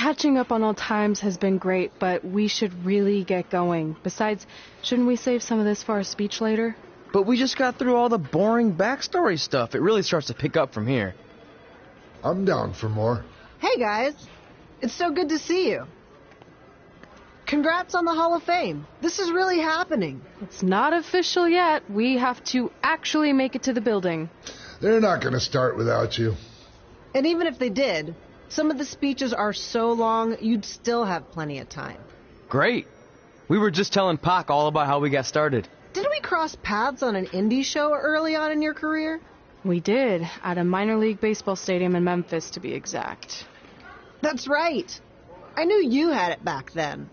Catching up on old times has been great, but we should really get going. Besides, shouldn't we save some of this for our speech later? But we just got through all the boring backstory stuff. It really starts to pick up from here. I'm down for more. Hey, guys. It's so good to see you. Congrats on the Hall of Fame. This is really happening. It's not official yet. We have to actually make it to the building. They're not going to start without you. And even if they did, some of the speeches are so long, you'd still have plenty of time. Great. We were just telling Pac all about how we got started. Didn't we cross paths on an indie show early on in your career? We did, at a minor league baseball stadium in Memphis, to be exact. That's right. I knew you had it back then.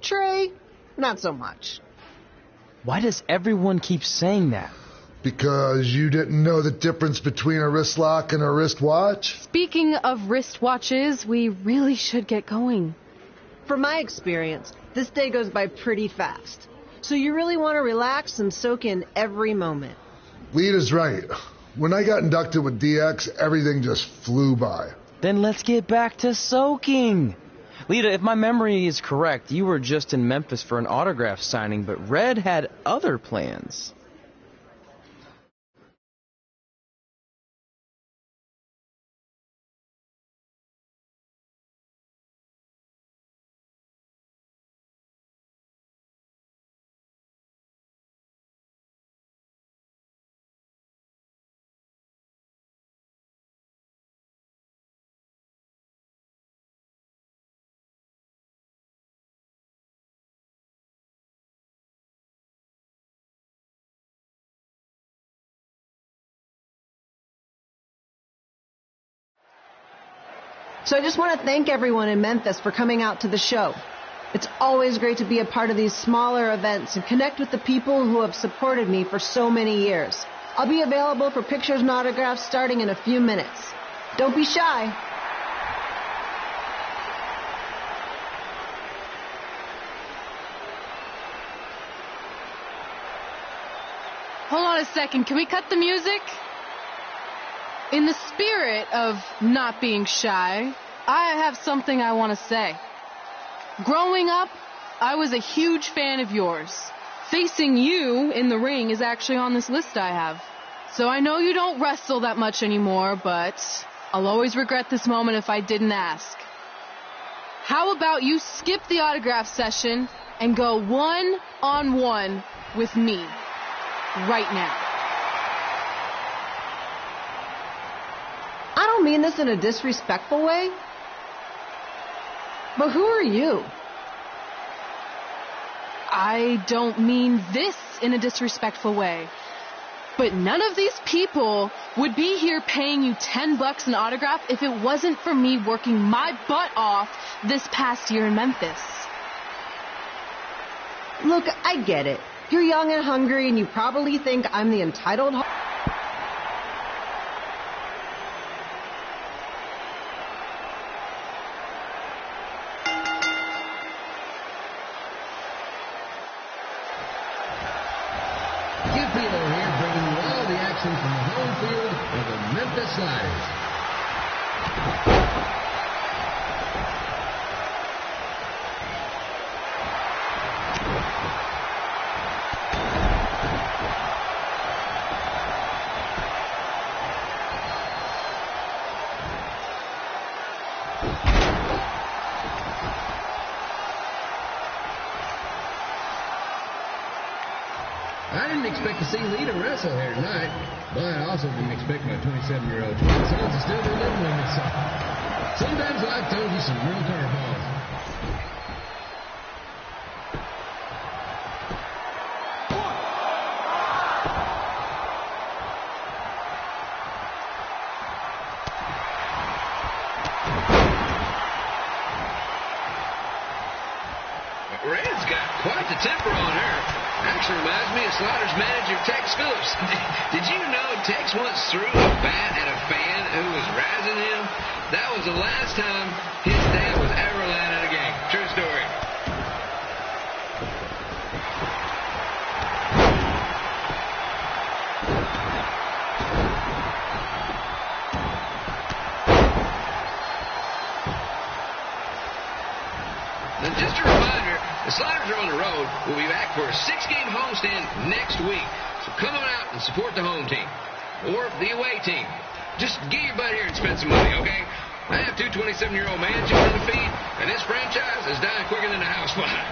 Trey, not so much. Why does everyone keep saying that? Because you didn't know the difference between a wrist lock and a wristwatch? Speaking of wristwatches, we really should get going. From my experience, this day goes by pretty fast. So you really want to relax and soak in every moment. Lita's right. When I got inducted with DX, everything just flew by. Then let's get back to soaking. Lita, if my memory is correct, you were just in Memphis for an autograph signing, but Red had other plans. So I just want to thank everyone in Memphis for coming out to the show. It's always great to be a part of these smaller events and connect with the people who have supported me for so many years. I'll be available for pictures and autographs starting in a few minutes. Don't be shy. Hold on a second, can we cut the music? In the spirit of not being shy, I have something I want to say. Growing up, I was a huge fan of yours. Facing you in the ring is actually on this list I have. So I know you don't wrestle that much anymore, but I'll always regret this moment if I didn't ask. How about you skip the autograph session and go one-on-one with me right now? I don't mean this in a disrespectful way, but who are you? I don't mean this in a disrespectful way, but none of these people would be here paying you $10 an autograph if it wasn't for me working my butt off this past year in Memphis. Look, I get it. You're young and hungry, and you probably think I'm the entitled... From the home field of the Memphis Sliders. I didn't expect to see Lita wrestle here tonight, but I also didn't expect my 27-year-old twin sons to still be living with me, so sometimes life throws you some real curveballs. Red's got quite the temper on her. Actually reminds me of Slaughter's manager, Tex Phillips. Did you know Tex once threw a bat at a fan who was razzing him? That was the last time his dad was ever allowed at a game. True story. road. We'll be back for a 6-game homestand next week. So come on out and support the home team or the away team. Just get your butt here and spend some money, okay? I have 2 27-year-old man children to feed, and this franchise is dying quicker than a house fire.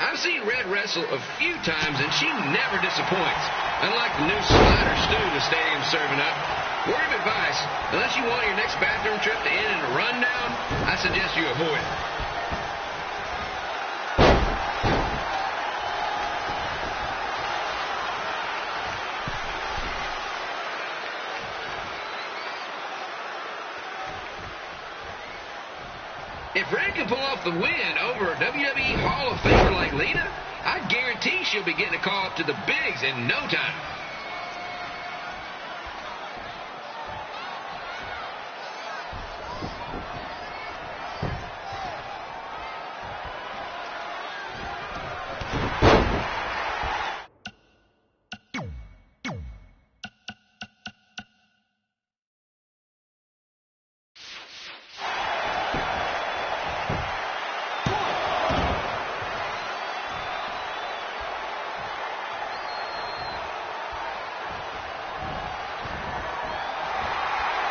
I've seen Red wrestle a few times, and she never disappoints. Unlike the new slider stew the stadium's serving up. Word of advice, unless you want your next bathroom trip to end in a rundown, I suggest you avoid it. If Red can pull off the win over a WWE Hall of Famer like Lita, I guarantee she'll be getting a call up to the bigs in no time.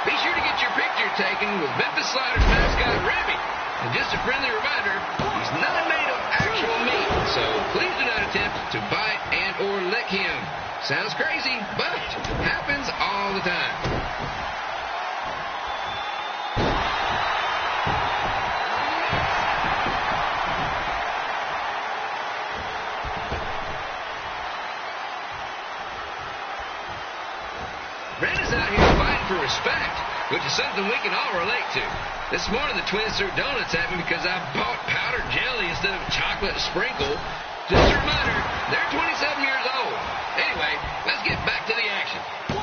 Be sure to get your picture taken with Memphis Sliders mascot Remy. And just a friendly reminder, he's not made of actual meat, so please do not attempt to bite and or lick him. Sounds crazy, but happens all the time. Red is out here fighting for respect, which is something we can all relate to. This morning, the twins threw donuts at me because I bought powdered jelly instead of chocolate sprinkle. Just a reminder, they're 27 years old. Anyway, let's get back to the action. 1,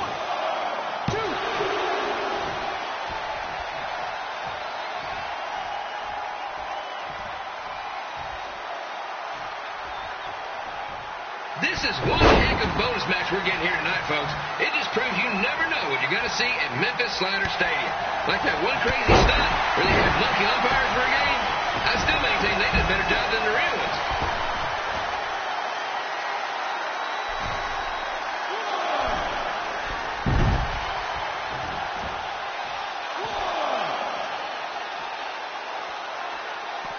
2. This is one heck of a bonus match we're getting here tonight, folks. It just proves you never know what you're going to see at Memphis Sliders Stadium. Like that one crazy stunt where they had monkey umpires for a game. I still maintain they did a better job than the real ones.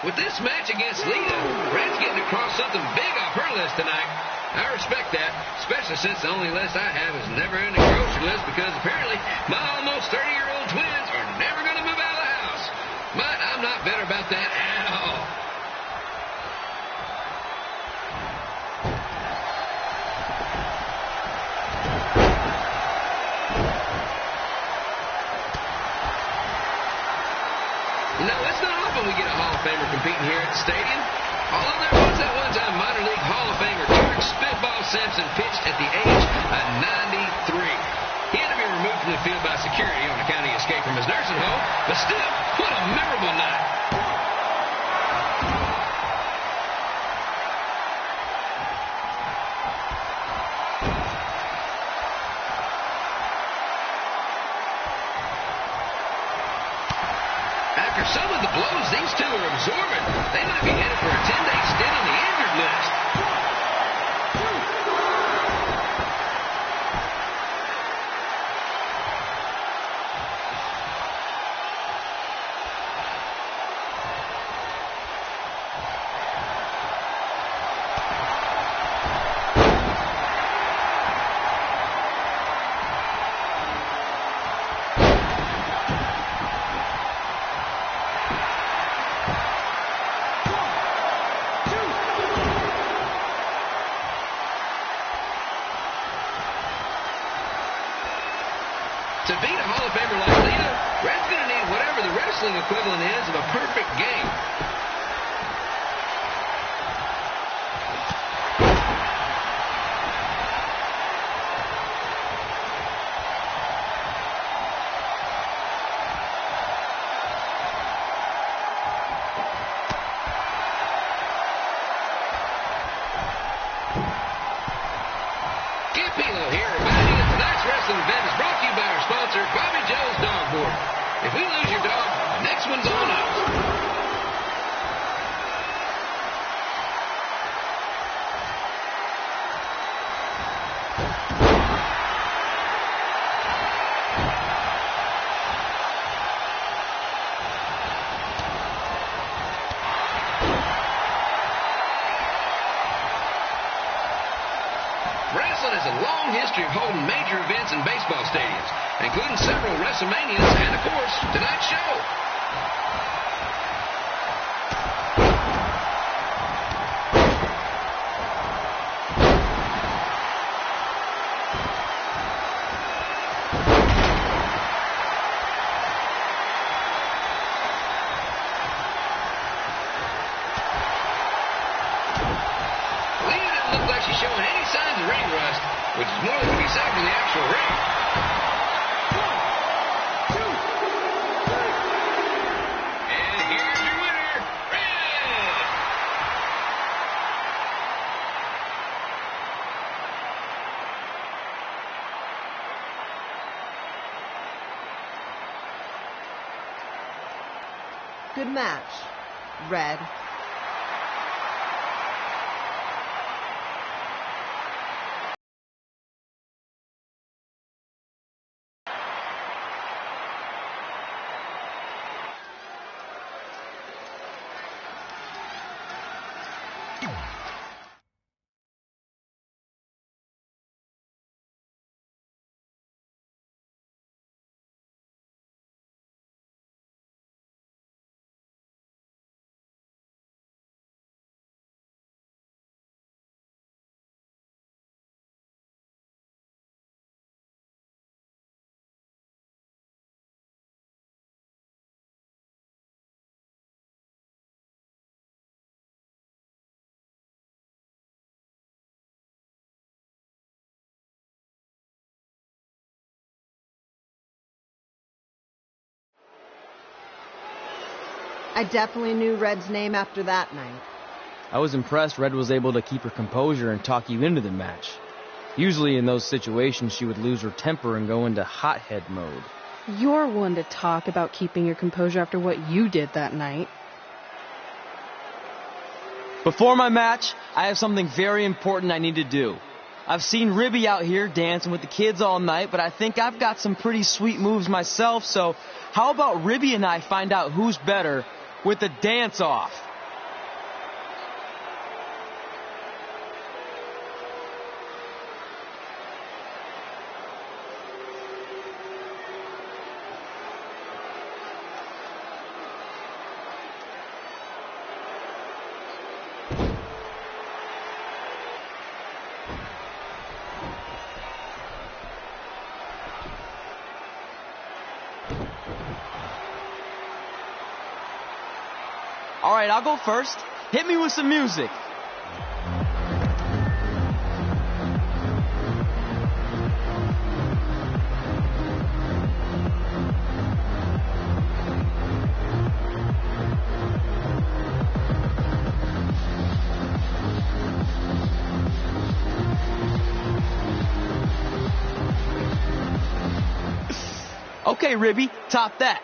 With this match against Lita, Red's getting across something big off her list tonight. I respect that, especially since the only list I have is never-ending grocery list because apparently my almost 30-year-old twins are never going to move out of the house. But I'm not bitter about that at all. Now, it's not often we get a Hall of Famer competing here at the stadium. Although there was that one-time minor league Hall of Famer Turk Spitball Simpson pitched at the age of 93. He had to be removed from the field by security on account of escape from his nursing home, but still, what a memorable night. After some of the blows these two are absorbing, they might be headed for a 10-day stint on the injured list. To beat a Hall of Famer like Lita, Red's going to need whatever the wrestling equivalent is of a perfect game. Skip Hilo here, reminding you that tonight's wrestling event is brought to you by our sponsor, in baseball stadiums, including several WrestleManias and, of course, tonight's show. Which is more than can be said for the actual ring. 1, 2, 3. And here's your winner, Red. Good match, Red. I definitely knew Red's name after that night. I was impressed Red was able to keep her composure and talk you into the match. Usually in those situations she would lose her temper and go into hothead mode. You're one to talk about keeping your composure after what you did that night. Before my match, I have something very important I need to do. I've seen Ribby out here dancing with the kids all night, but I think I've got some pretty sweet moves myself, so how about Ribby and I find out who's better with the dance-off? All right, I'll go first. Hit me with some music. Okay, Ribby, top that.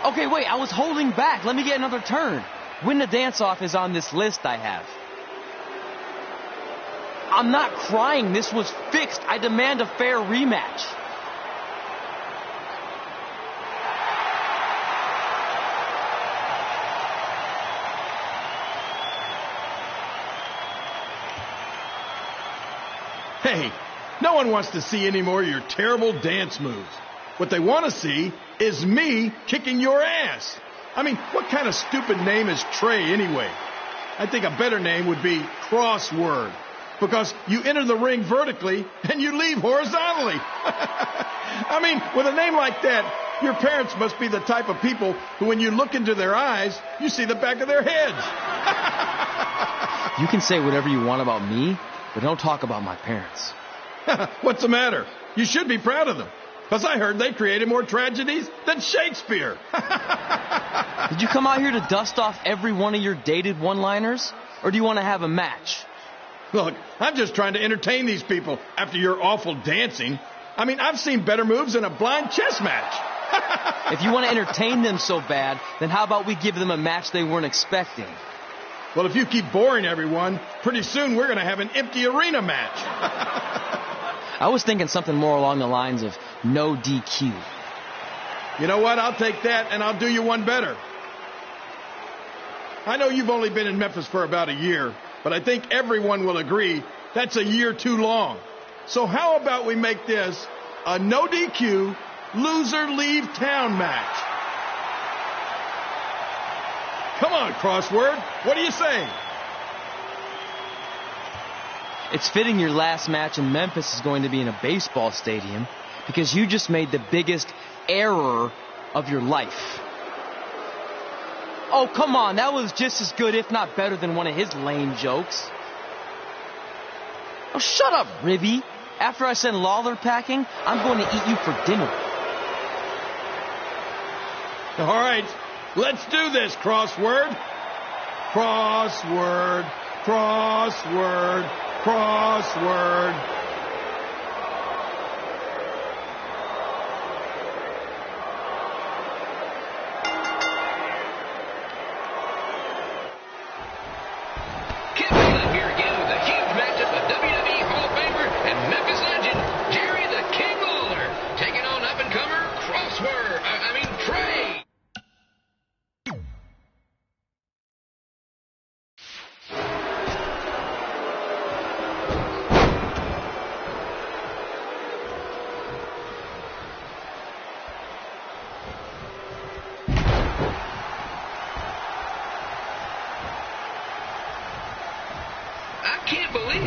Okay, wait, I was holding back. Let me get another turn. Win the dance-off is on this list I have. I'm not crying. This was fixed. I demand a fair rematch. Hey, no one wants to see any more of your terrible dance moves. What they want to see is me kicking your ass. I mean, what kind of stupid name is Trey anyway? I think a better name would be Crossword, because you enter the ring vertically and you leave horizontally. I mean, with a name like that, your parents must be the type of people who, when you look into their eyes, you see the back of their heads. You can say whatever you want about me, but don't talk about my parents. What's the matter? You should be proud of them. Because I heard they created more tragedies than Shakespeare. Did you come out here to dust off every one of your dated one-liners? Or do you want to have a match? Look, I'm just trying to entertain these people after your awful dancing. I mean, I've seen better moves in a blind chess match. If you want to entertain them so bad, then how about we give them a match they weren't expecting? Well, if you keep boring everyone, pretty soon we're going to have an empty arena match. I was thinking something more along the lines of no DQ. You know what? I'll take that, and I'll do you one better. I know you've only been in Memphis for about a year, but I think everyone will agree that's a year too long. So how about we make this a no DQ, loser leave town match? Come on, Crossword. What do you say? It's fitting your last match in Memphis is going to be in a baseball stadium because you just made the biggest error of your life. Oh, come on. That was just as good, if not better, than one of his lame jokes. Oh, shut up, Ribby. After I send Lawler packing, I'm going to eat you for dinner. All right. Let's do this, Crossword. Crossword. Crossword. Crossword.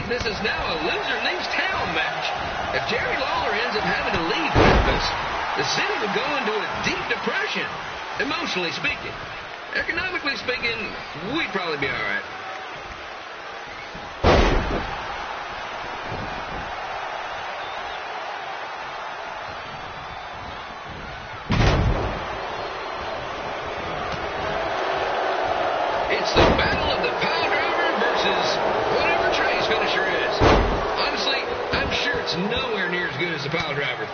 This is now a loser leaves town match. If Jerry Lawler ends up having to leave Memphis, the city would go into a deep depression, emotionally speaking. Economically speaking, we'd probably be all right. It's the battle of the pile driver versus whatever Trey's finisher is. Honestly, I'm sure it's nowhere near as good as the pile driver.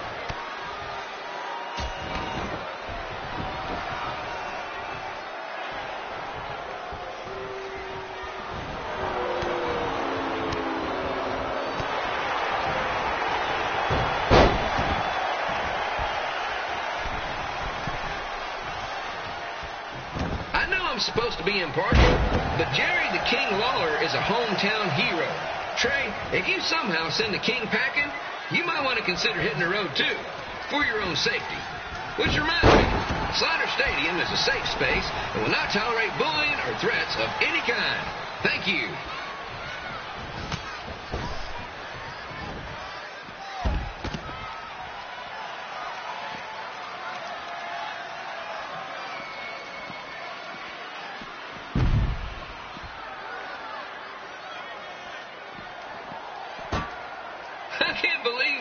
I'm supposed to be impartial, but Jerry the King Lawler is a hometown hero. Trey, if you somehow send the King packing, you might want to consider hitting the road too, for your own safety. Which reminds me, Slaughter Stadium is a safe space and will not tolerate bullying or threats of any kind. Thank you.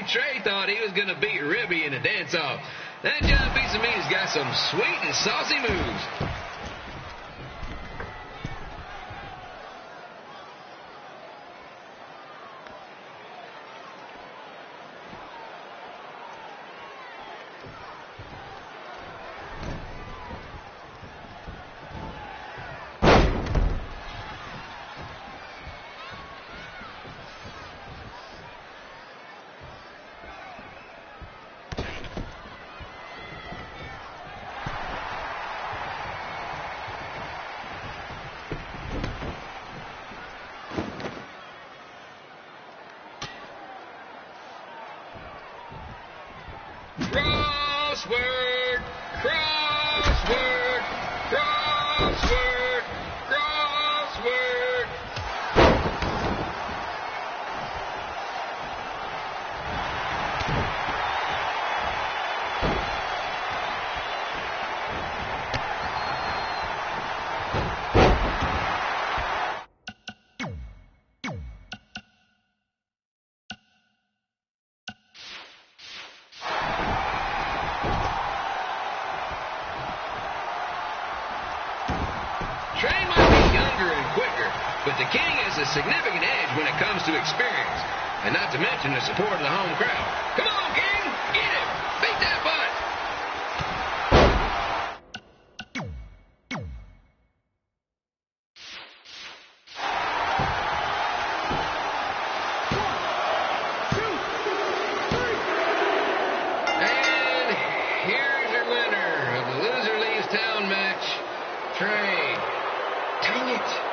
Trey thought he was going to beat Ribby in a dance-off. That John Piece of Meat has got some sweet and saucy moves. Crossword, crossword, crossword, crossword. Trey might be younger and quicker, but the King has a significant edge when it comes to experience, and not to mention the support of the home crowd. Come on, King! Trey. Dang it.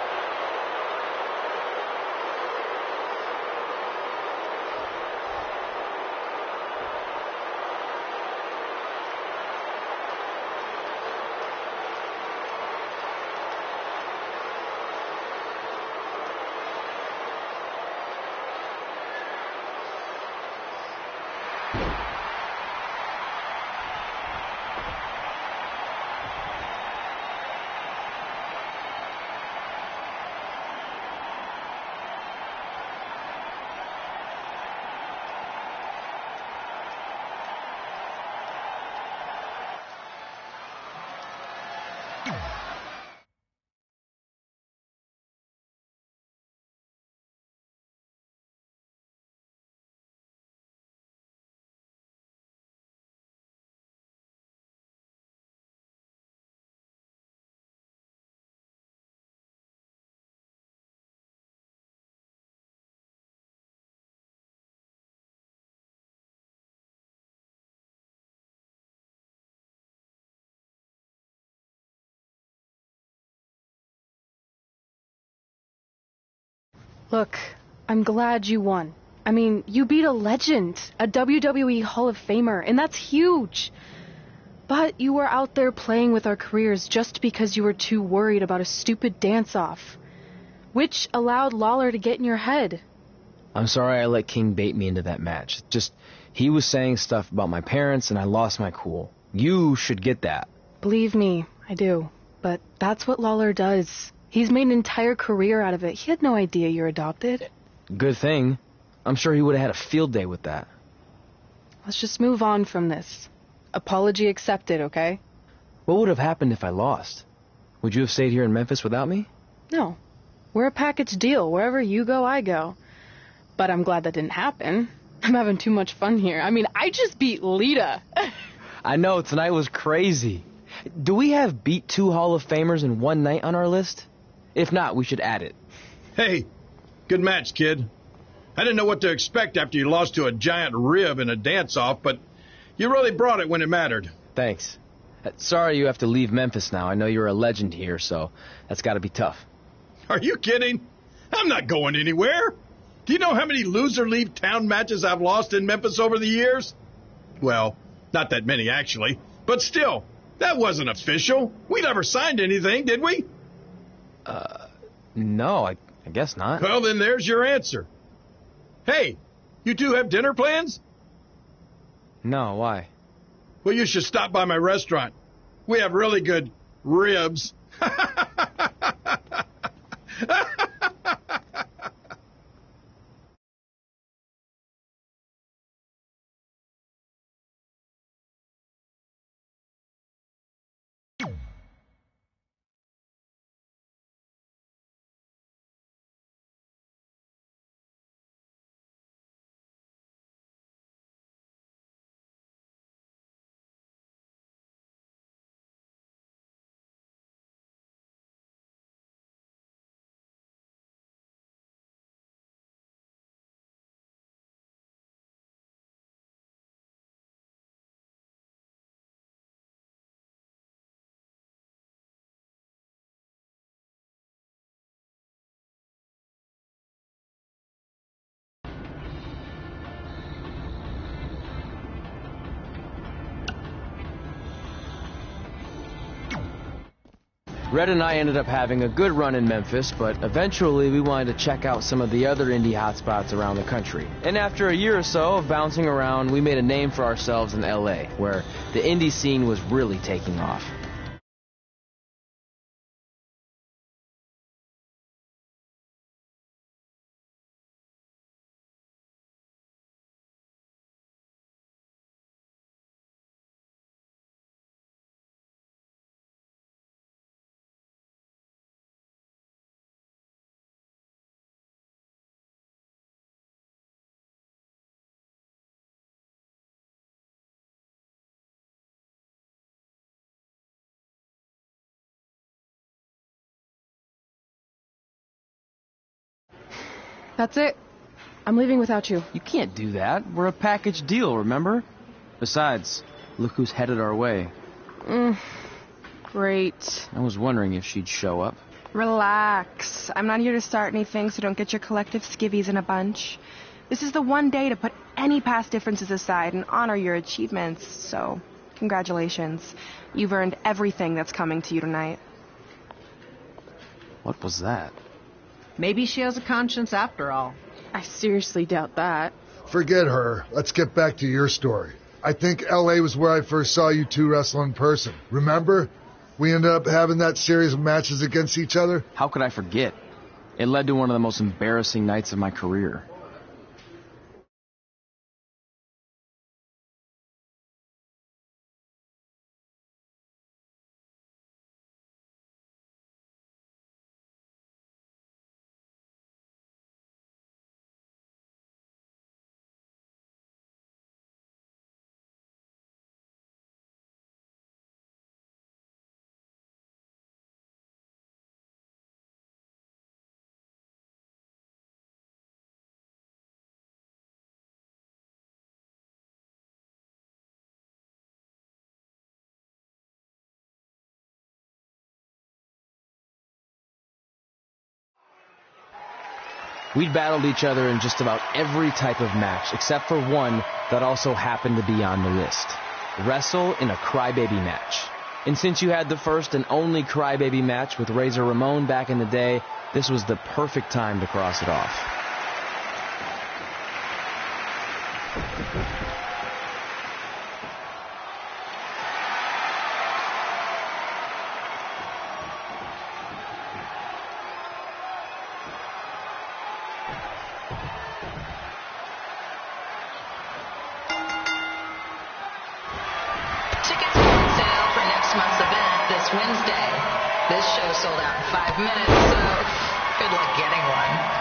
Look, I'm glad you won. I mean, you beat a legend, a WWE Hall of Famer, and that's huge. But you were out there playing with our careers just because you were too worried about a stupid dance-off, which allowed Lawler to get in your head. I'm sorry I let King bait me into that match. Just, he was saying stuff about my parents and I lost my cool. You should get that. Believe me, I do. But that's what Lawler does. He's made an entire career out of it. He had no idea you're adopted. Good thing. I'm sure he would have had a field day with that. Let's just move on from this. Apology accepted, okay? What would have happened if I lost? Would you have stayed here in Memphis without me? No. We're a package deal. Wherever you go, I go. But I'm glad that didn't happen. I'm having too much fun here. I mean, I just beat Lita. I know, tonight was crazy. Do we have beat 2 Hall of Famers in one night on our list? If not, we should add it. Hey, good match, kid. I didn't know what to expect after you lost to a giant rib in a dance-off, but you really brought it when it mattered. Thanks. Sorry you have to leave Memphis now. I know you're a legend here, so that's got to be tough. Are you kidding? I'm not going anywhere. Do you know how many loser-leave-town matches I've lost in Memphis over the years? Well, not that many, actually. But still, that wasn't official. We never signed anything, did we? No, I guess not. Well, then there's your answer. Hey, you two have dinner plans? No, why? Well, you should stop by my restaurant. We have really good ribs. Red and I ended up having a good run in Memphis, but eventually we wanted to check out some of the other indie hotspots around the country. And after a year or so of bouncing around, we made a name for ourselves in LA, where the indie scene was really taking off. That's it. I'm leaving without you. You can't do that. We're a package deal, remember? Besides, look who's headed our way. Great. I was wondering if she'd show up. Relax. I'm not here to start anything, so don't get your collective skivvies in a bunch. This is the one day to put any past differences aside and honor your achievements, so congratulations. You've earned everything that's coming to you tonight. What was that? Maybe she has a conscience after all. I seriously doubt that. Forget her. Let's get back to your story. I think L.A. was where I first saw you two wrestle in person. Remember? We ended up having that series of matches against each other. How could I forget? It led to one of the most embarrassing nights of my career. We'd battled each other in just about every type of match, except for one that also happened to be on the list. Wrestle in a crybaby match. And since you had the first and only crybaby match with Razor Ramon back in the day, this was the perfect time to cross it off. Tickets on sale for next month's event this Wednesday. This show sold out in 5 minutes, so good luck getting one.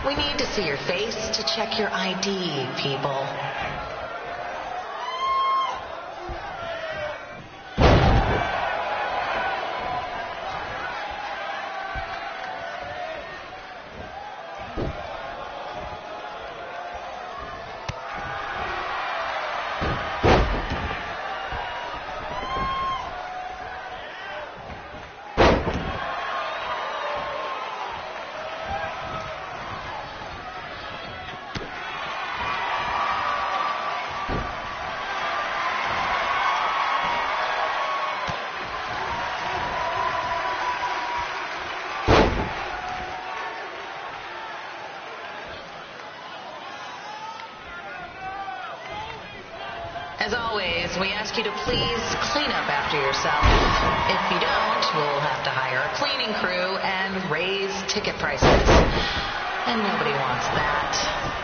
We need to see your face to check your ID, people. As always, we ask you to please clean up after yourself. If you don't, we'll have to hire a cleaning crew and raise ticket prices. And nobody wants that.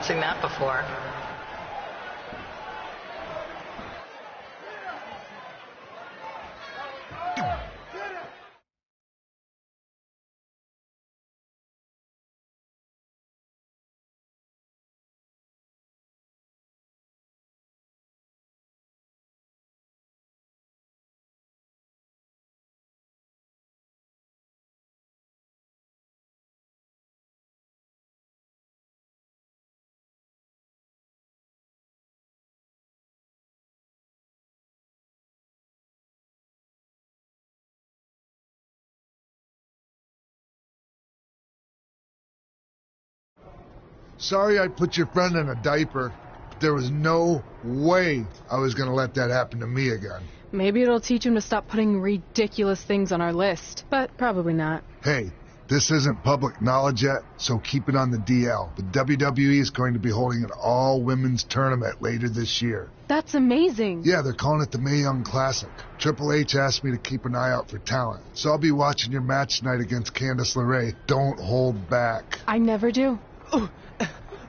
announcing that before. Sorry I put your friend in a diaper, but there was no way I was going to let that happen to me again. Maybe it'll teach him to stop putting ridiculous things on our list, but probably not. Hey, this isn't public knowledge yet, so keep it on the DL. But WWE is going to be holding an all-women's tournament later this year. That's amazing. Yeah, they're calling it the Mae Young Classic. Triple H asked me to keep an eye out for talent, so I'll be watching your match tonight against Candice LeRae. Don't hold back. I never do.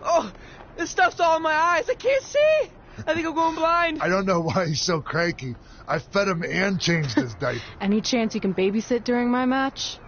Oh, this stuff's all in my eyes. I can't see. I think I'm going blind. I don't know why he's so cranky. I fed him and changed his diaper. Any chance you can babysit during my match?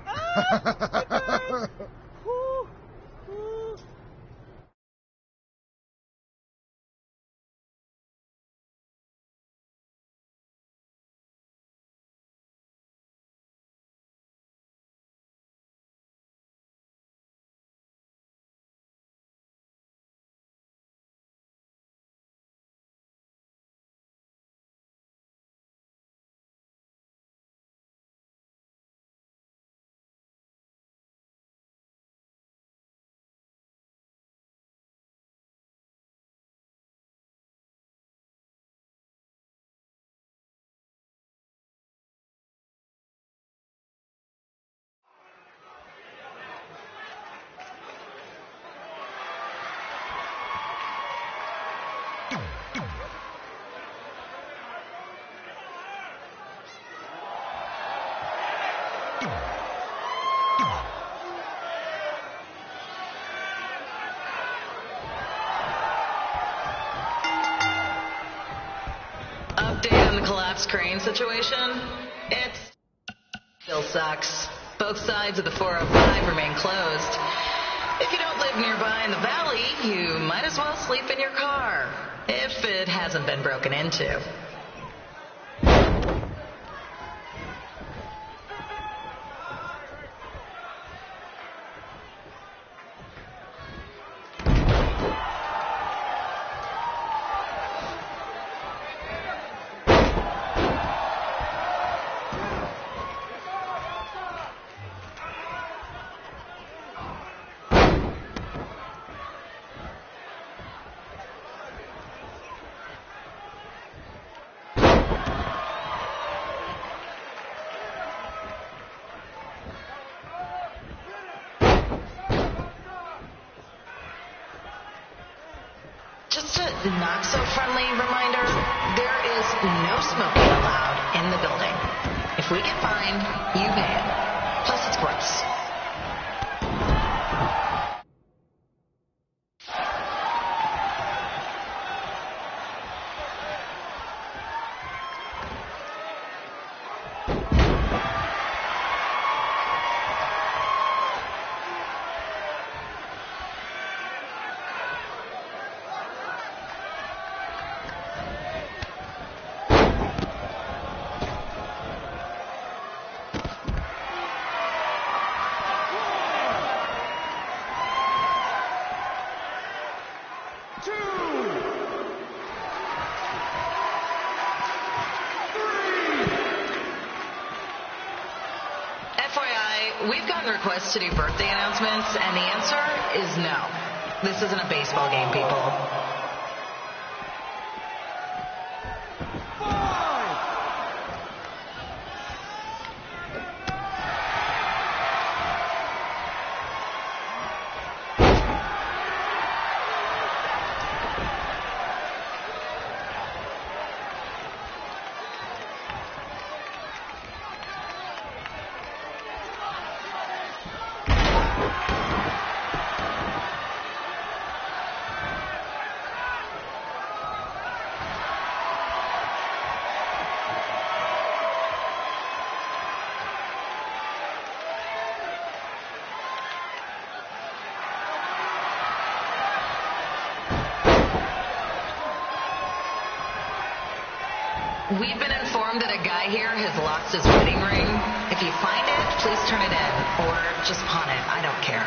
Update on the collapsed crane situation. It still sucks. Both sides of the 405 remain closed. If you don't live nearby in the valley, you might as well sleep in your car, if it hasn't been broken into. Just a not-so-friendly reminder, there is no smoking allowed in the building. If we get fined, you pay it. Plus, it's gross. FYI, we've gotten requests to do birthday announcements, and the answer is no. This isn't a baseball game, people. We've been informed that a guy here has lost his wedding ring. If you find it, please turn it in. Or just pawn it. I don't care.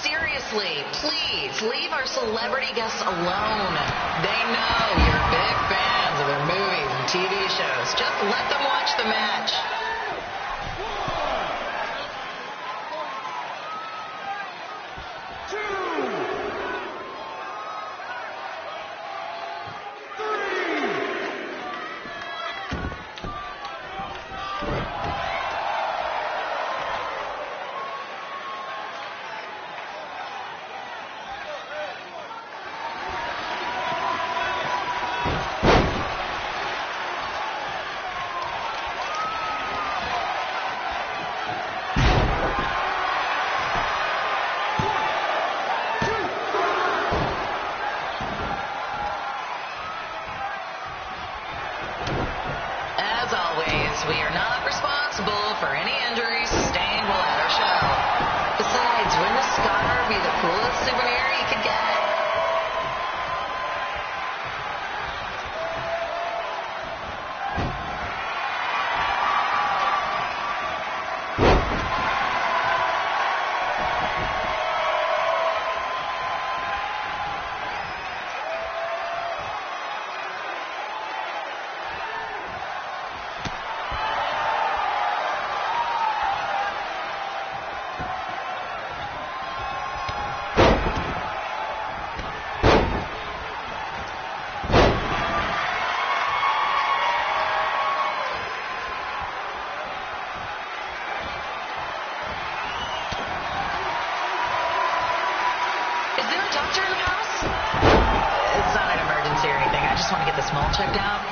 Seriously, please, leave our celebrity guests alone. They know you're big fans of their movies and TV shows. Just let them watch the match. As always, we are not responsible for any injuries sustained while at our show. Besides, wouldn't a scar be the coolest souvenir you could get? Is there a doctor in the house? It's not an emergency or anything. I just want to get this mole checked out.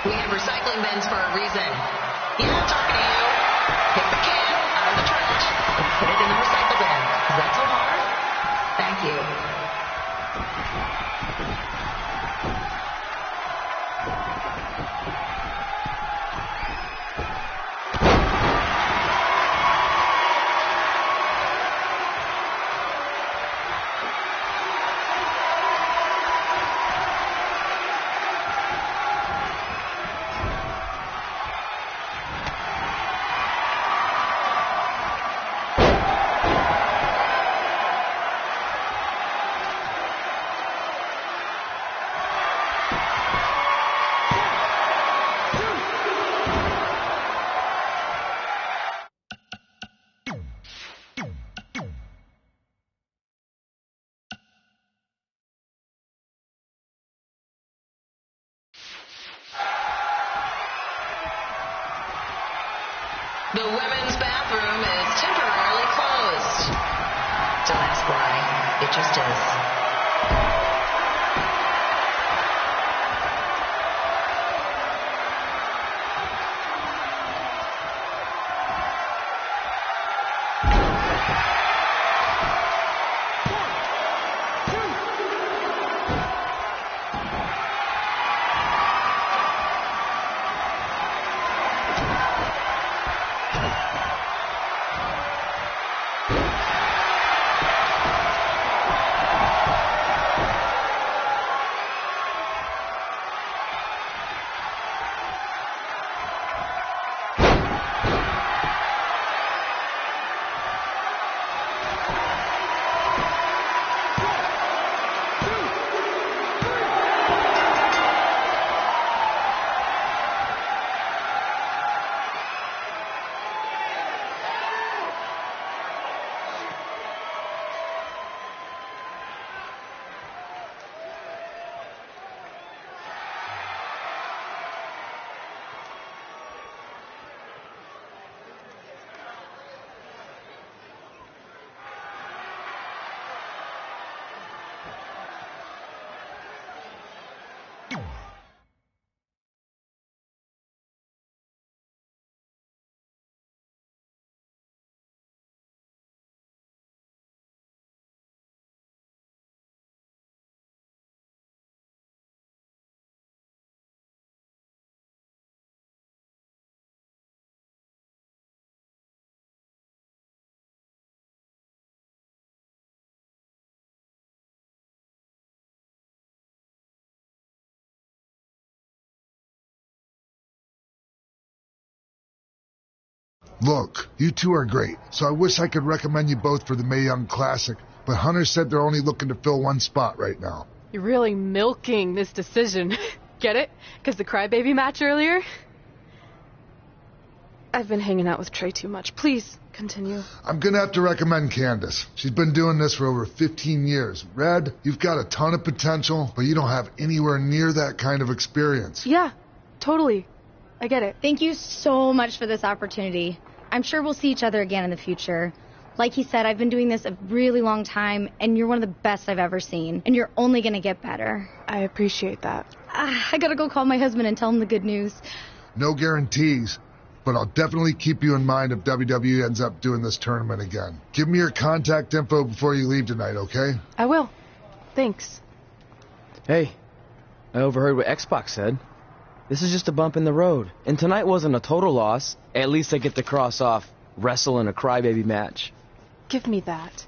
We have recycling bins for a reason. Yeah, I'm talking to you. Pick the can out of the trash and put it in the recycle bin. Is that so hard? Thank you. The women's bathroom is temporarily closed. Don't ask why. It just is. Look, you two are great, so I wish I could recommend you both for the Mae Young Classic, but Hunter said they're only looking to fill one spot right now. You're really milking this decision. Get it? Because the crybaby match earlier? I've been hanging out with Trey too much. Please, continue. I'm gonna have to recommend Candace. She's been doing this for over 15 years. Red, you've got a ton of potential, but you don't have anywhere near that kind of experience. Yeah, totally. I get it. Thank you so much for this opportunity. I'm sure we'll see each other again in the future. Like he said, I've been doing this a really long time, and you're one of the best I've ever seen. And you're only going to get better. I appreciate that. I gotta go call my husband and tell him the good news. No guarantees, but I'll definitely keep you in mind if WWE ends up doing this tournament again. Give me your contact info before you leave tonight, okay? I will. Thanks. Hey, I overheard what Xbox said. This is just a bump in the road. And tonight wasn't a total loss. At least I get to cross off wrestle in a crybaby match. Give me that.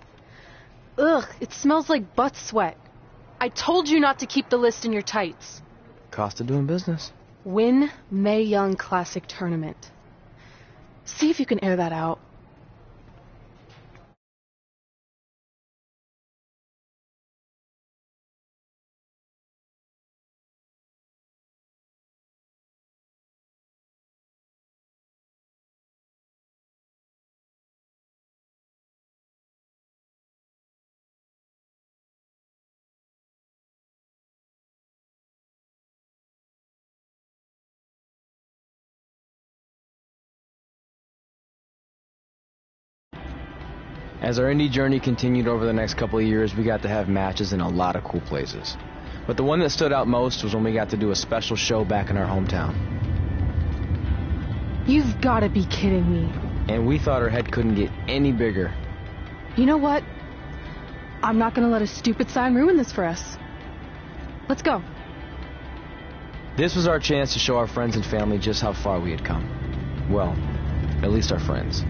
Ugh, it smells like butt sweat. I told you not to keep the list in your tights. Cost of doing business. Win Mae Young Classic Tournament. See if you can air that out. As our indie journey continued over the next couple of years, we got to have matches in a lot of cool places. But the one that stood out most was when we got to do a special show back in our hometown. You've got to be kidding me. And we thought our head couldn't get any bigger. You know what? I'm not going to let a stupid sign ruin this for us. Let's go. This was our chance to show our friends and family just how far we had come. Well, at least our friends.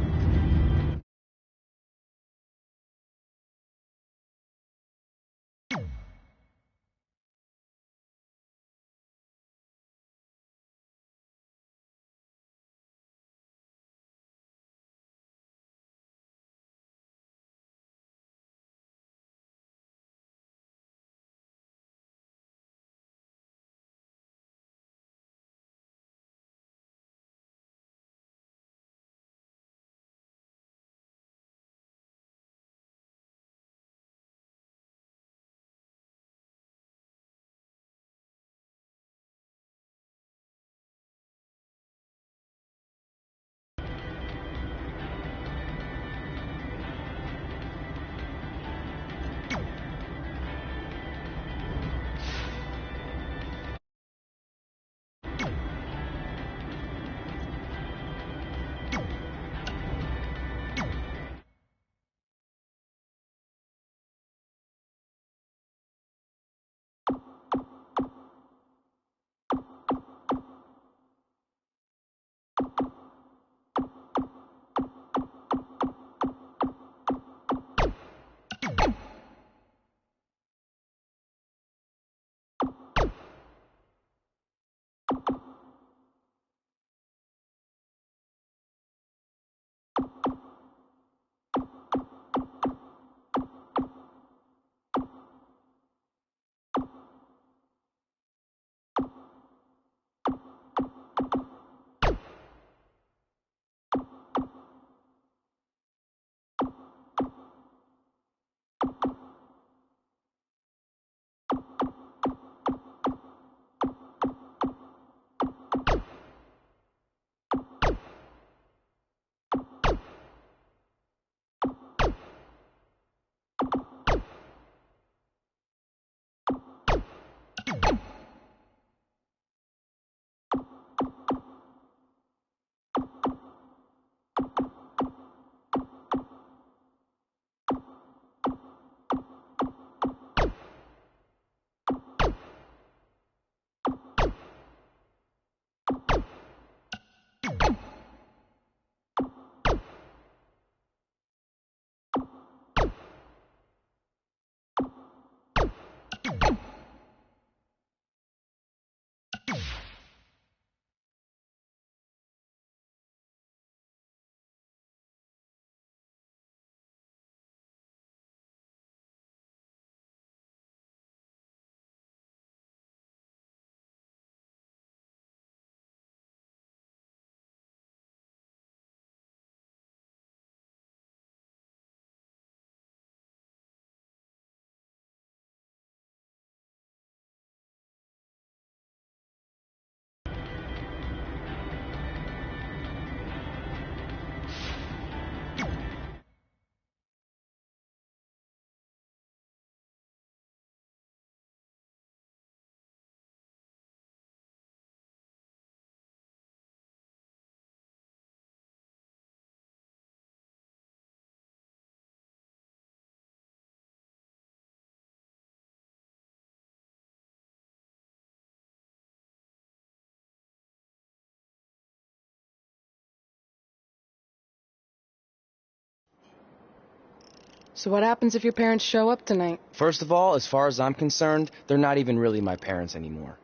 So what happens if your parents show up tonight? First of all, as far as I'm concerned, they're not even really my parents anymore.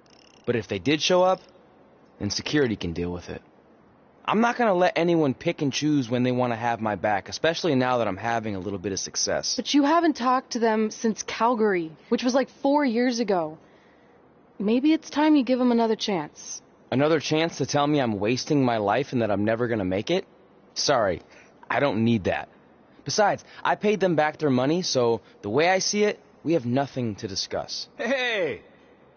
But if they did show up, then security can deal with it. I'm not going to let anyone pick and choose when they want to have my back, especially now that I'm having a little bit of success. But you haven't talked to them since Calgary, which was like 4 years ago. Maybe it's time you give them another chance. Another chance to tell me I'm wasting my life and that I'm never going to make it? Sorry, I don't need that. Besides, I paid them back their money, so the way I see it, we have nothing to discuss. Hey,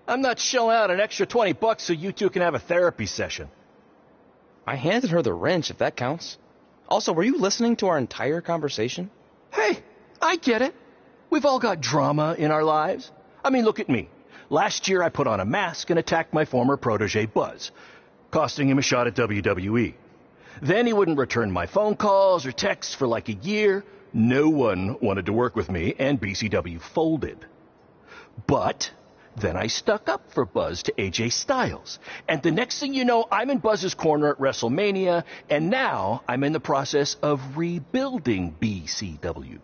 I'm not shelling out an extra $20 so you two can have a therapy session. I handed her the wrench, if that counts. Also, were you listening to our entire conversation? Hey, I get it. We've all got drama in our lives. I mean, look at me. Last year I put on a mask and attacked my former protege Buzz, costing him a shot at WWE. Then he wouldn't return my phone calls or texts for like a year. No one wanted to work with me, and BCW folded. But then I stuck up for Buzz to AJ Styles. And the next thing you know, I'm in Buzz's corner at WrestleMania, and now I'm in the process of rebuilding BCW.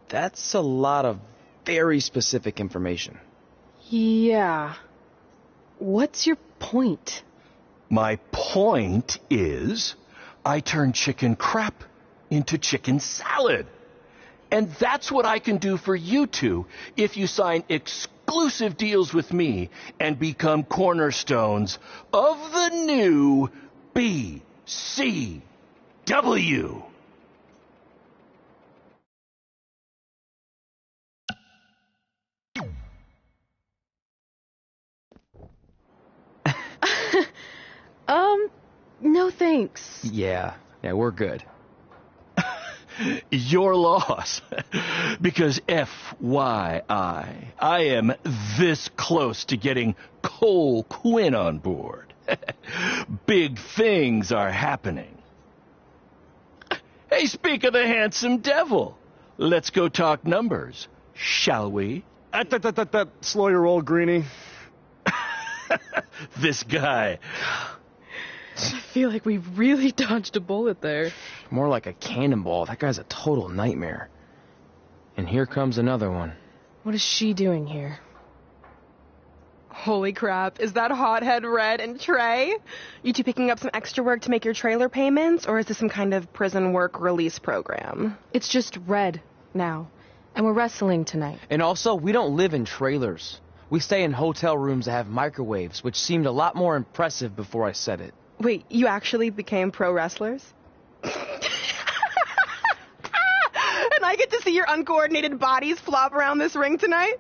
That's a lot of very specific information. Yeah. What's your point? My point is, I turned chicken crap into chicken salad. And that's what I can do for you two if you sign exclusive deals with me and become cornerstones of the new BCW. No thanks. Yeah, we're good. Your loss. Because FYI, I am this close to getting Cole Quinn on board. Big things are happening. Hey, speak of the handsome devil. Let's go talk numbers, shall we? Slow your roll, Greenie. This guy. I feel like we really dodged a bullet there. More like a cannonball. That guy's a total nightmare. And here comes another one. What is she doing here? Holy crap, is that hothead Red and Trey? You two picking up some extra work to make your trailer payments, or is this some kind of prison work release program? It's just Red now, and we're wrestling tonight. And also, we don't live in trailers. We stay in hotel rooms that have microwaves, which seemed a lot more impressive before I said it. Wait, you actually became pro wrestlers? And I get to see your uncoordinated bodies flop around this ring tonight?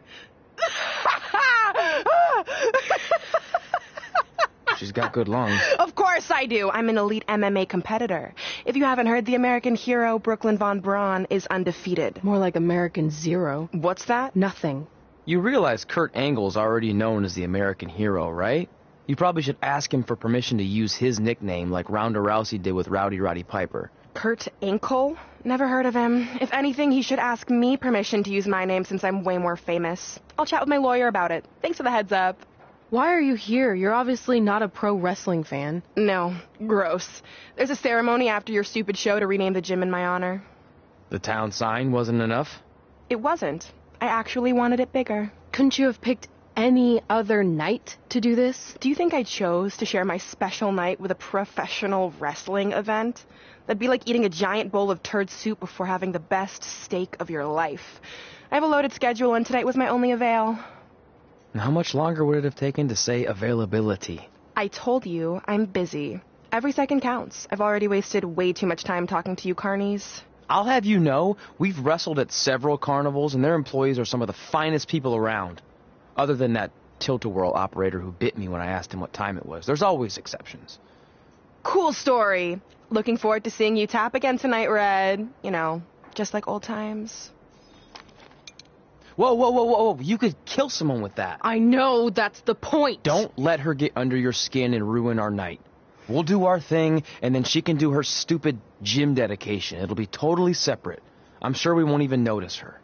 She's got good lungs. Of course I do. I'm an elite MMA competitor. If you haven't heard, the American hero, Brooklyn Von Braun, is undefeated. More like American Zero. What's that? Nothing. You realize Kurt Angle's already known as the American hero, right? You probably should ask him for permission to use his nickname like Ronda Rousey did with Rowdy Roddy Piper. Kurt Angle? Never heard of him. If anything, he should ask me permission to use my name since I'm way more famous. I'll chat with my lawyer about it. Thanks for the heads up. Why are you here? You're obviously not a pro wrestling fan. No. Gross. There's a ceremony after your stupid show to rename the gym in my honor. The town sign wasn't enough? It wasn't. I actually wanted it bigger. Couldn't you have picked any other night to do this? Do you think I chose to share my special night with a professional wrestling event? That'd be like eating a giant bowl of turd soup before having the best steak of your life. I have a loaded schedule, and tonight was my only avail. And how much longer would it have taken to say availability? I told you, I'm busy. Every second counts. I've already wasted way too much time talking to you carnies. I'll have you know, we've wrestled at several carnivals, and their employees are some of the finest people around. Other than that tilt-a-whirl operator who bit me when I asked him what time it was. There's always exceptions. Cool story. Looking forward to seeing you tap again tonight, Red. You know, just like old times. Whoa. You could kill someone with that. I know, that's the point. Don't let her get under your skin and ruin our night. We'll do our thing, and then she can do her stupid gym dedication. It'll be totally separate. I'm sure we won't even notice her.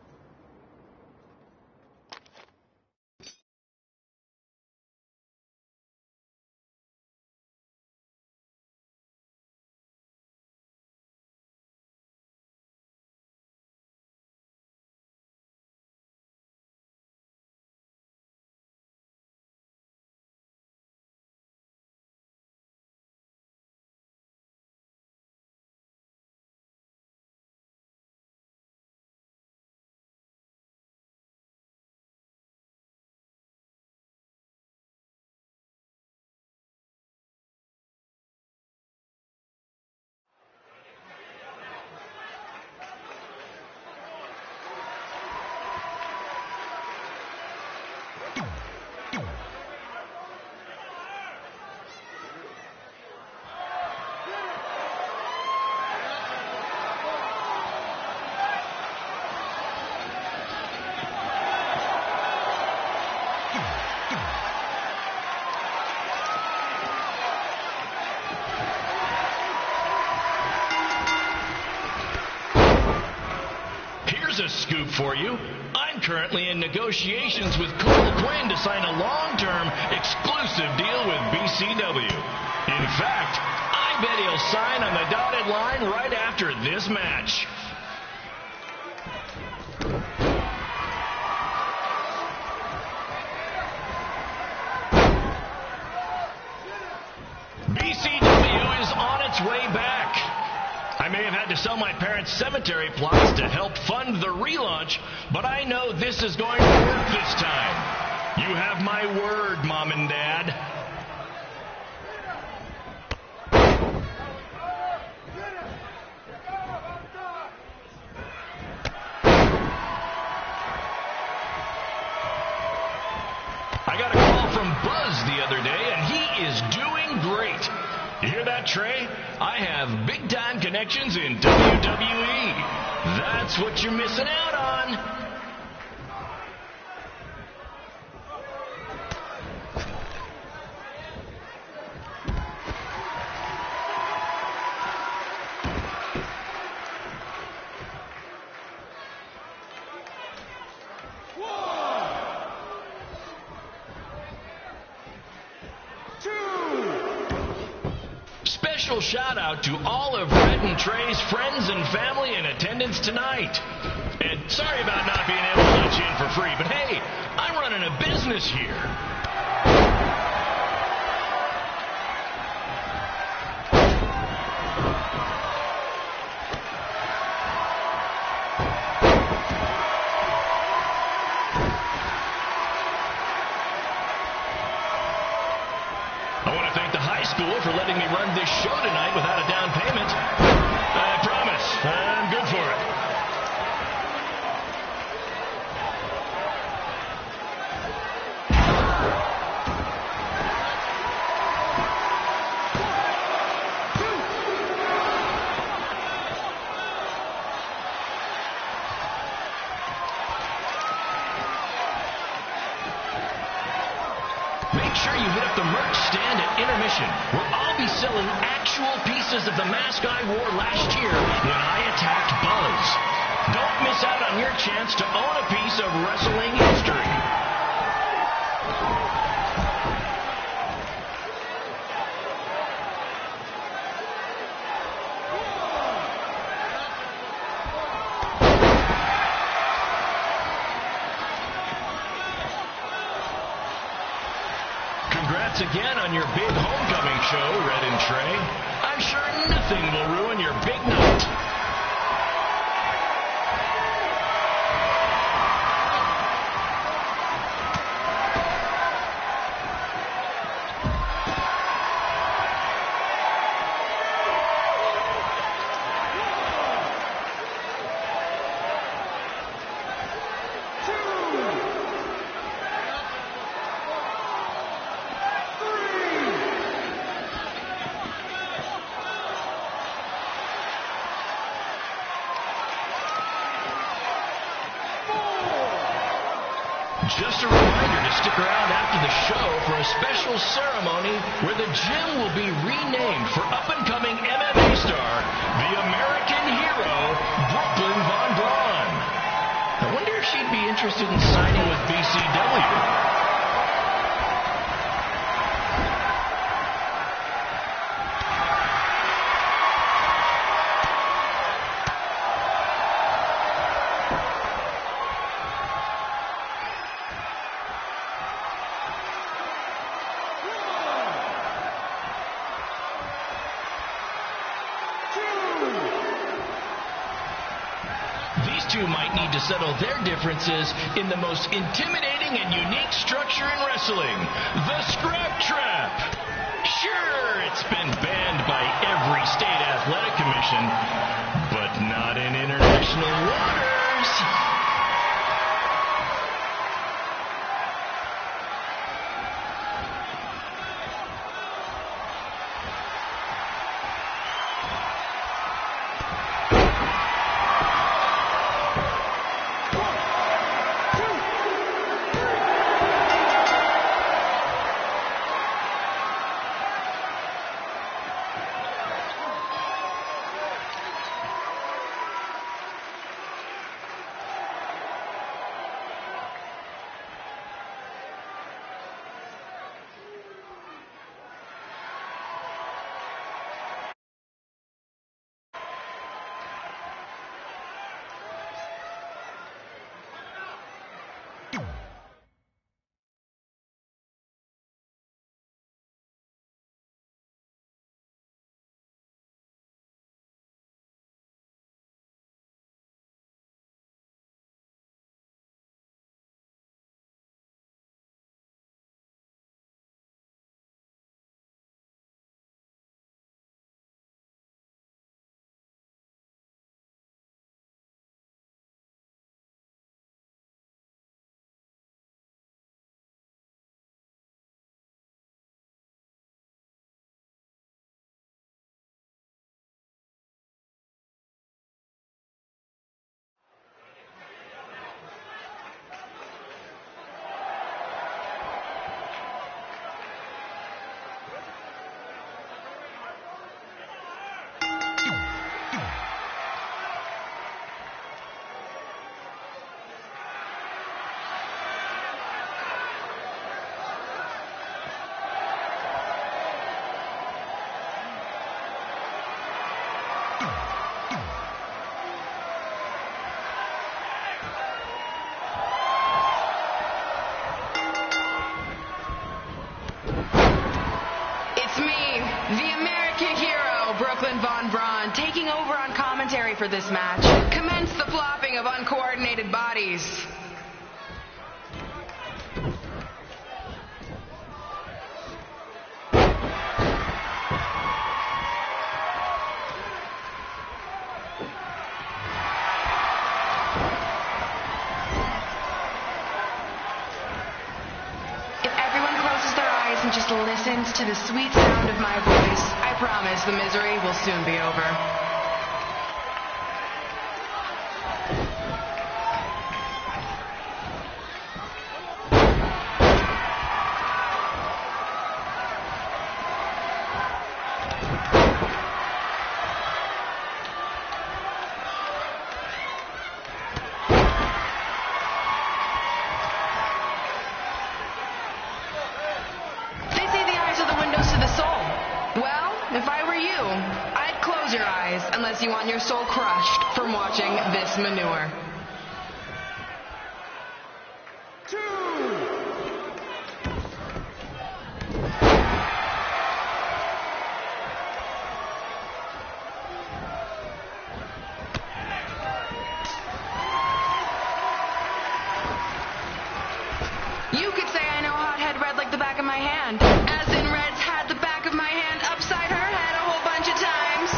here's a scoop for you. I'm currently in negotiations with Cole Quinn to sign a long-term exclusive deal with BCW. In fact, I bet he'll sign on the dotted line right after this match. BCW is on its way back. I may have had to sell my parents' cemetery plots to help fund the relaunch, but I know this is going to work this time. You have my word, Mom and Dad. I got a call from Buzz the other day, and he is doing great. You hear that, Trey? I have big-time connections in WWE. That's what you're missing out on. Special shout out to all of Red and Trey's friends and family in attendance tonight. And sorry about not being able to let you in for free, but hey, I'm running a business here. I want to thank the high school for letting me run this show tonight without a down payment. I promise, I'm good for it. Make sure you hit up the merch stand at intermission, where I'll be selling actual pieces of the mask I wore last year when I attacked Buzz. Don't miss out on your chance to own a piece of wrestling history. Congrats again on your big homecoming show, Red and Trey. I'm sure nothing will ruin your big night. Just a reminder to stick around after the show for a special ceremony where the gym will be renamed for up-and-coming MMA star, the American hero, Brooklyn Von Braun. I wonder if she'd be interested in signing with BCW. These two might need to settle their differences in the most intimidating and unique structure in wrestling, the Scrap Trap. Sure, it's been banned by every state athletic commission, but not in international waters. It's me, the American hero, Brooklyn Von Braun, taking over on commentary for this match. Commence the flopping of uncoordinated bodies. And just listens to the sweet sound of my voice, I promise the misery will soon be over. Unless you want your soul crushed from watching this manure. You could say I know Hothead Red like the back of my hand, as in Red's had the back of my hand upside her head a whole bunch of times.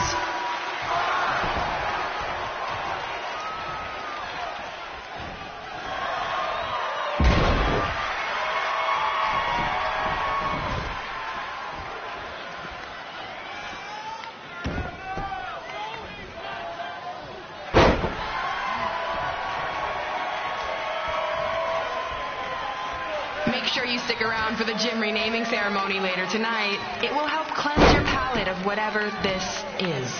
Make sure you stick around for the gym renaming ceremony later tonight. It will help cleanse your palate of whatever this is.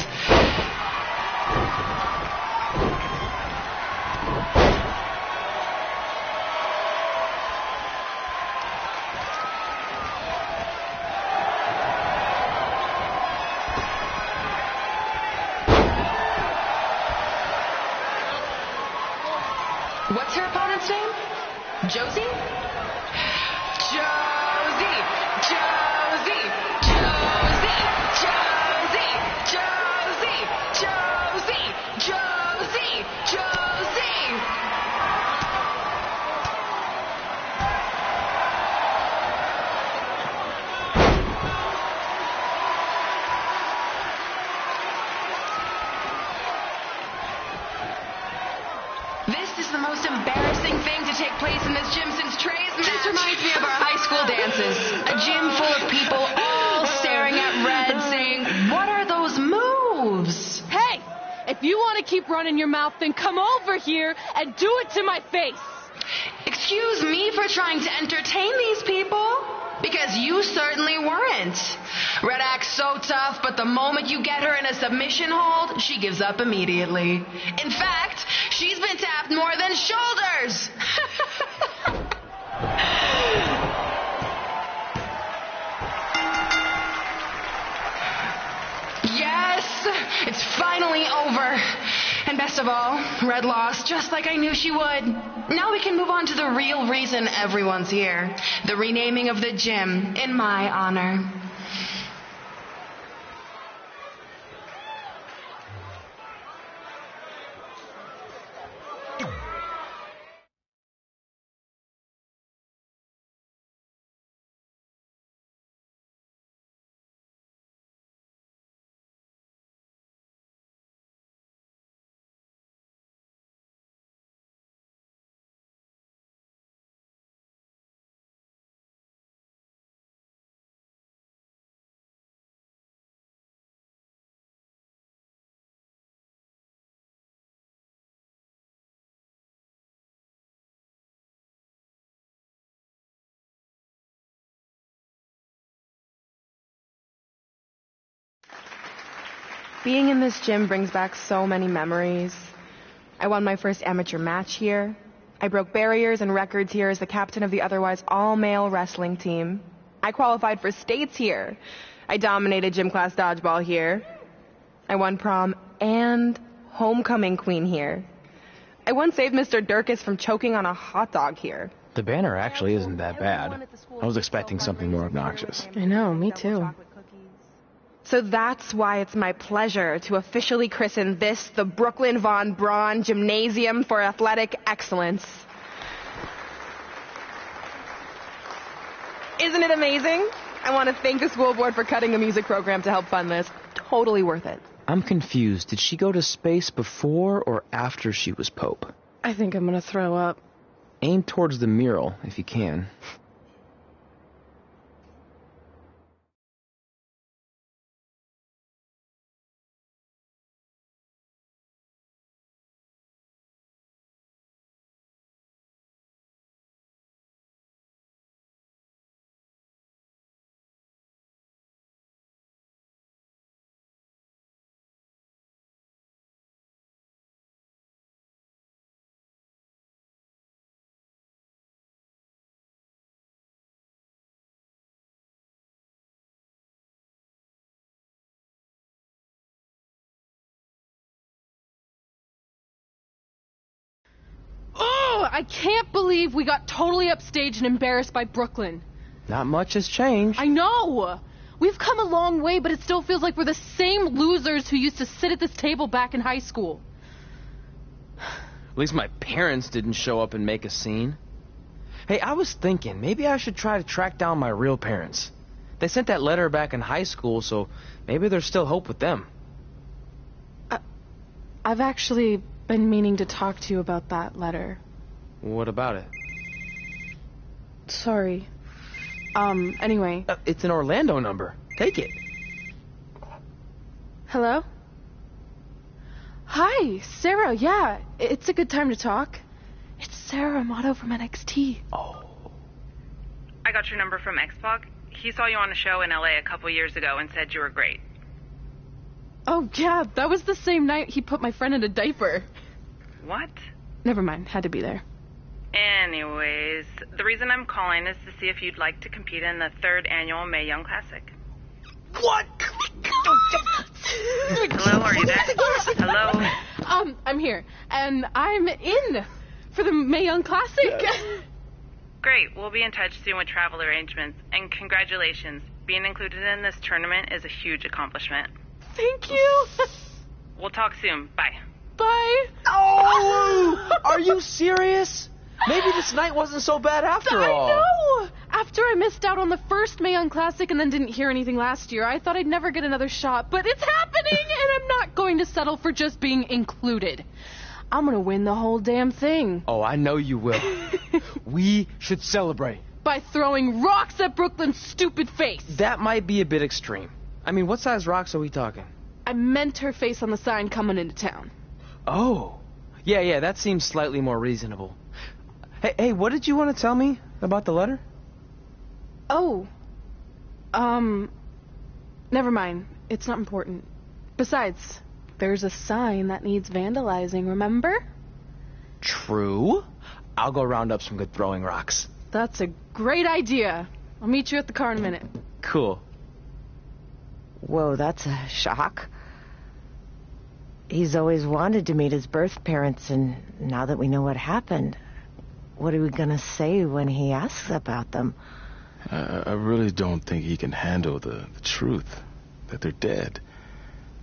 What's her opponent's name? Josie? Josie! Josie! Josie! Josie! Josie! Josie! Josie! Josie! This is the most embarrassing thing to take place in this gym since Trey's match. This reminds me of our high school dances. A gym full of people all staring at Red saying, "What are those moves?" Hey, if you want to keep running your mouth, then come over here and do it to my face. Excuse me for trying to entertain these people? Because you certainly weren't. Red acts so tough, but the moment you get her in a submission hold, she gives up immediately. In fact, she's been tapped more than shoulders. Yes, it's finally over. And best of all, Red lost just like I knew she would. Now we can move on to the real reason everyone's here. The renaming of the gym in my honor. Being in this gym brings back so many memories. I won my first amateur match here. I broke barriers and records here as the captain of the otherwise all-male wrestling team. I qualified for states here. I dominated gym class dodgeball here. I won prom and homecoming queen here. I once saved Mr. Durkis from choking on a hot dog here. The banner actually isn't that bad. I was expecting something more obnoxious. I know, me too. So that's why it's my pleasure to officially christen this the Brooklyn Von Braun Gymnasium for Athletic Excellence. Isn't it amazing? I want to thank the school board for cutting the music program to help fund this. Totally worth it. I'm confused. Did she go to space before or after she was Pope? I think I'm gonna throw up. Aim towards the mural, if you can. I can't believe we got totally upstaged and embarrassed by Brooklyn. Not much has changed. I know! We've come a long way, but it still feels like we're the same losers who used to sit at this table back in high school. At least my parents didn't show up and make a scene. Hey, I was thinking, maybe I should try to track down my real parents. They sent that letter back in high school, so maybe there's still hope with them. I've actually been meaning to talk to you about that letter. What about it? Sorry. Anyway. It's an Orlando number. Take it. Hello? Hi, Sarah. Yeah, it's a good time to talk. It's Sarah Amato from NXT. Oh. I got your number from X-Pac. He saw you on a show in LA a couple years ago and said you were great. Oh, yeah, that was the same night he put my friend in a diaper. What? Never mind, had to be there. Anyways, the reason I'm calling is to see if you'd like to compete in the 3rd annual Mae Young Classic. What? Hello, are you there? Hello? I'm here, and I'm in for the Mae Young Classic. Great, we'll be in touch soon with travel arrangements, and congratulations. Being included in this tournament is a huge accomplishment. Thank you. We'll talk soon. Bye. Bye. Oh! Are you serious? Maybe this night wasn't so bad after all. I know! After I missed out on the first Mae Young Classic and then didn't hear anything last year, I thought I'd never get another shot. But it's happening, and I'm not going to settle for just being included. I'm gonna win the whole damn thing. Oh, I know you will. We should celebrate. By throwing rocks at Brooklyn's stupid face. That might be a bit extreme. I mean, what size rocks are we talking? I meant her face on the sign coming into town. Oh. Yeah, that seems slightly more reasonable. Hey, what did you want to tell me about the letter? Oh. Never mind. It's not important. Besides, there's a sign that needs vandalizing, remember? True. I'll go round up some good throwing rocks. That's a great idea. I'll meet you at the car in a minute. Cool. Whoa, that's a shock. He's always wanted to meet his birth parents, and now that we know what happened, what are we going to say when he asks about them? I really don't think he can handle the truth, that they're dead.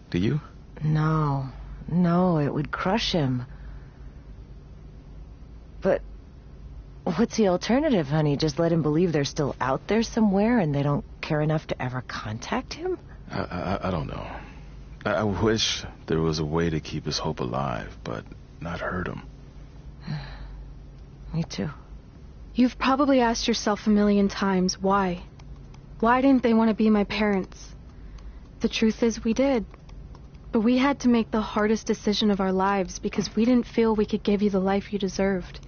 Do you? No, it would crush him. But what's the alternative, honey? Just let him believe they're still out there somewhere and they don't care enough to ever contact him? I don't know. I wish there was a way to keep his hope alive, but not hurt him. Me too. You've probably asked yourself a million times, why? Why didn't they want to be my parents? The truth is, we did. But we had to make the hardest decision of our lives because we didn't feel we could give you the life you deserved.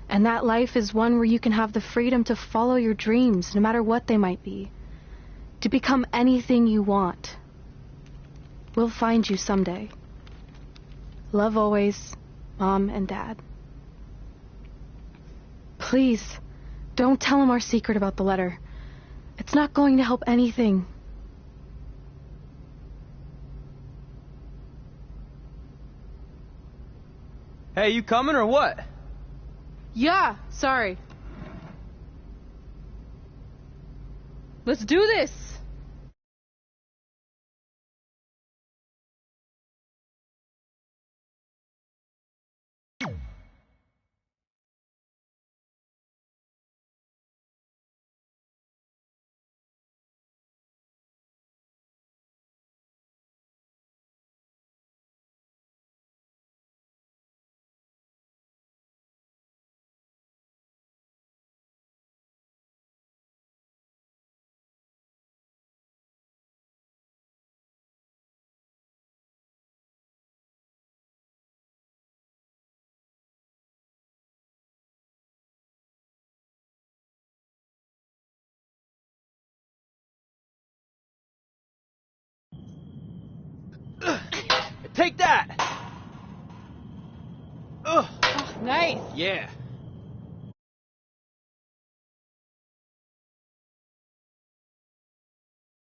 And that life is one where you can have the freedom to follow your dreams, no matter what they might be. To become anything you want. We'll find you someday. Love always, Mom and Dad. Please, don't tell him our secret about the letter. It's not going to help anything. Hey, you coming or what? Yeah, sorry. Let's do this. Take that! Oh, nice. Yeah.